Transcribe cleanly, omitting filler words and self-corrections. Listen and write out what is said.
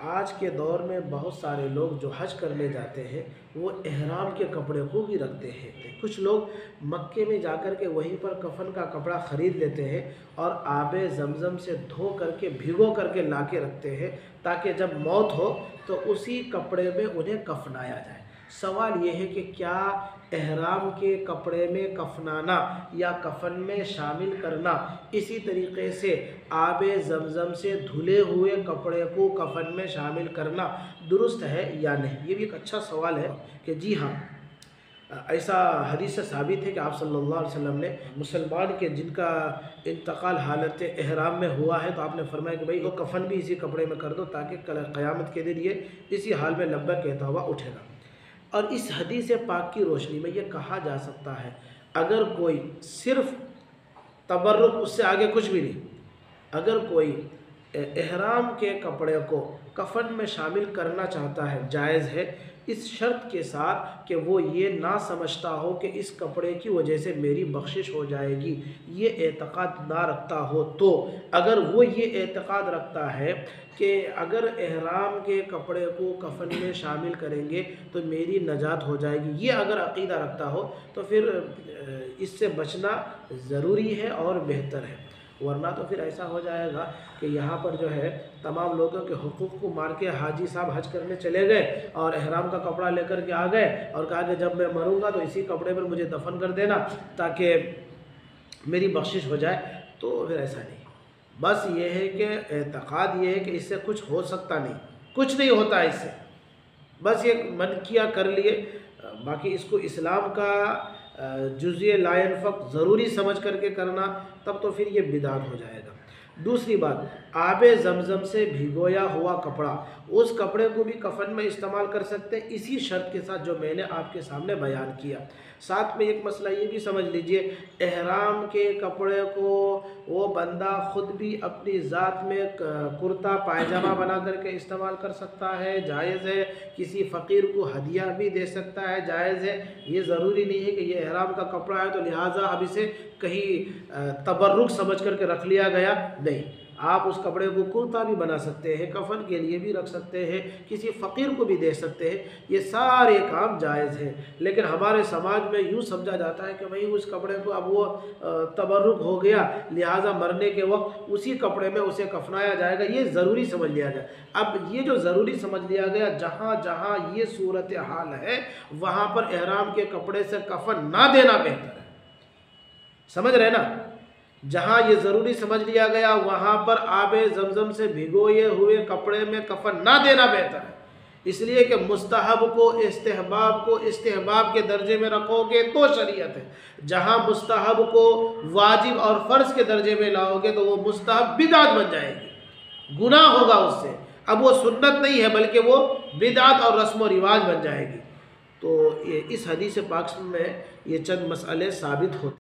آج کے دور میں بہت سارے لوگ جو حج کرنے جاتے ہیں وہ احرام کے کپڑے کو بھی رکھتے ہیں۔ کچھ لوگ مکے میں جا کر کے وہیں پر کفن کا کپڑا خرید لیتے ہیں اور آب زمزم سے دھو کر کے بھگو کر کے لا کے رکھتے ہیں تاکہ جب موت ہو تو اسی کپڑے میں انہیں کفنایا جائے۔ سوال یہ ہے کہ کیا احرام کے کپڑے میں کفنانا یا کفن میں شامل کرنا اسی طریقے سے آب زمزم سے دھلے ہوئے کپڑے کو کفن میں شامل کرنا درست ہے یا نہیں؟ یہ بھی ایک اچھا سوال ہے کہ جی ہاں، ایسا حدیث سے ثابت ہے کہ آپ صلی اللہ علیہ وسلم نے مسلمان کے جن کا انتقال حالت احرام میں ہوا ہے تو آپ نے فرمایا کہ بھئی وہ کفن بھی اسی کپڑے میں کر دو تاکہ قیامت کے دن یہ اسی حال میں لبیک کہتا ہوا اٹھے گا۔ اور اس حدیث پاک کی روشنی میں یہ کہا جا سکتا ہے اگر کوئی صرف تبرک، اس سے آگے کچھ بھی نہیں، اگر کوئی احرام کے کپڑے کو کفن میں شامل کرنا چاہتا ہے جائز ہے، اس شرط کے ساتھ کہ وہ یہ نہ سمجھتا ہو کہ اس کپڑے کی وجہ سے میری بخشش ہو جائے گی، یہ اعتقاد نہ رکھتا ہو تو۔ اگر وہ یہ اعتقاد رکھتا ہے کہ اگر احرام کے کپڑے کو کفن میں شامل کریں گے تو میری نجات ہو جائے گی، یہ اگر عقیدہ رکھتا ہو تو پھر اس سے بچنا ضروری ہے اور بہتر ہے، ورنہ تو پھر ایسا ہو جائے گا کہ یہاں پر جو ہے تمام لوگوں کے حقوق کو مار کے حاجی صاحب حج کرنے چلے گئے اور احرام کا کپڑا لے کر کے آ گئے اور کہا کہ جب میں مروں گا تو اسی کپڑے پر مجھے دفن کر دینا تاکہ میری بخشش ہو جائے، تو پھر ایسا نہیں۔ بس یہ ہے کہ اعتقاد یہ ہے کہ اس سے کچھ ہو سکتا نہیں، کچھ نہیں ہوتا اس سے، بس یہ من کیا کر لیے، باقی اس کو اسلام کا جزء لا ينفق ضروری سمجھ کر کے کرنا تب تو پھر یہ بدعت ہو جائے گا۔ دوسری بات، آب زمزم سے بھگویا ہوا کپڑا، اس کپڑے کو بھی کفن میں استعمال کر سکتے ہیں اسی شرط کے ساتھ جو میں نے آپ کے سامنے بیان کیا۔ ساتھ میں ایک مسئلہ یہ بھی سمجھ لیجئے، احرام کے کپڑے کو وہ بندہ خود بھی اپنی ذات میں کرتا پائجامہ بنا کر کے استعمال کر سکتا ہے، جائز ہے۔ کسی فقیر کو ہدیہ بھی دے سکتا ہے، جائز ہے۔ یہ ضروری نہیں ہے کہ یہ احرام کا کپڑا ہے تو لہٰذا اب اسے کہیں تبرک سمجھ کر کے رکھ لیا گیا، نہیں۔ آپ اس کپڑے کو کرتا بھی بنا سکتے ہیں، کفن کے لیے بھی رکھ سکتے ہیں، کسی فقیر کو بھی دے سکتے ہیں، یہ سارے کام جائز ہیں۔ لیکن ہمارے سماج میں یوں سمجھا جاتا ہے کہ بھئی اس کپڑے کو اب وہ تبرک ہو گیا لہٰذا مرنے کے وقت اسی کپڑے میں اسے کفنایا جائے گا، یہ ضروری سمجھ لیا جائے۔ اب یہ جو ضروری سمجھ لیا گیا، جہاں جہاں یہ صورتحال ہے وہاں پر احرام کے کپڑے سے کفن نہ دینا بہتر ہے، سمجھ رہے نا؟ جہاں یہ ضروری سمجھ لیا گیا وہاں پر آب زمزم سے بھگوئے ہوئے کپڑے میں کفن نہ دینا بہتر ہے، اس لیے کہ مستحب کو استحباب کے درجے میں رکھو گے تو شریعت ہے، جہاں مستحب کو واجب اور فرض کے درجے میں لاؤ گے تو وہ مستحب بدعت بن جائے گی، گناہ ہوگا اس سے، اب وہ سنت نہیں ہے بلکہ وہ بدعت اور رسم و رواج بن جائے گی۔ تو اس حدیث پاک میں یہ چند مسئلے ثابت ہوتے ہیں۔